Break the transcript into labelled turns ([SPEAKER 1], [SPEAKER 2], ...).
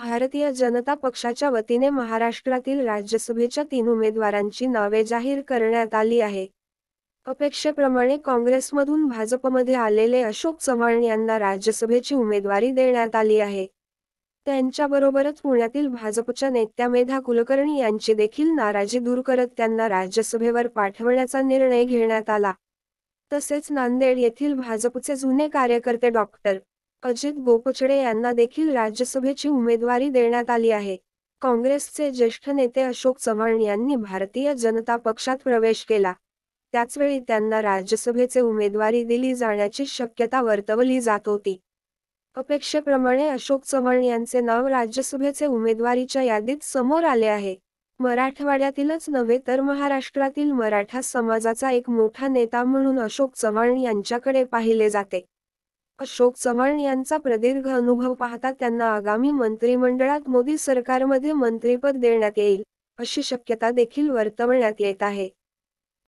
[SPEAKER 1] भारतीय जनता पक्षाच्या वतीने महाराष्ट्रातील राज्यसभेच्या 3 उमेदवारांची नावे जाहीर करण्यात आली आहे. अपेक्षेप्रमाणे काँग्रेसमधून भाजपमध्ये आलेले अशोक चव्हाण यांना राज्यसभेची उमेदवारी देण्यात आली आहे. त्यांच्याबरोबरच पुण्यातील भाजपच्या नेत्या मेधा कुलकर्णी यांची देखील नाराजी दूर करत त्यांना राज्यसभेवर पाठवण्याचा निर्णय घेण्यात आला. तसेच नांदेड येथील भाजपचे जुने कार्यकर्ते डॉक्टर अजित बोपचडे यांना देखील राज्यसभेची उमेदवारी देण्यात आली आहे. काँग्रेसचे ज्येष्ठ नेते अशोक चव्हाण यांनी भारतीय जनता पक्षात प्रवेश केला. त्याचवेळी त्यांना राज्यसभेचे उमेदवारी दिली जाण्याची शक्यता वर्तवली जात होती. अपेक्षेप्रमाणे अशोक चव्हाण यांचे नाव राज्यसभेचे उमेदवारीच्या यादीत समोर आले आहे. मराठवाड्यातीलच नव्हे तर महाराष्ट्रातील मराठा समाजाचा एक मोठा नेता म्हणून अशोक चव्हाण यांच्याकडे पाहिले जाते. अशोक चव्हाण यांचा प्रदीर्घ अनुभव पाहता त्यांना आगामी मंत्रिमंडळात मोदी सरकारमध्ये मंत्रिपद देण्यात येईल, अशी शक्यता देखील वर्तवण्यात येत आहे.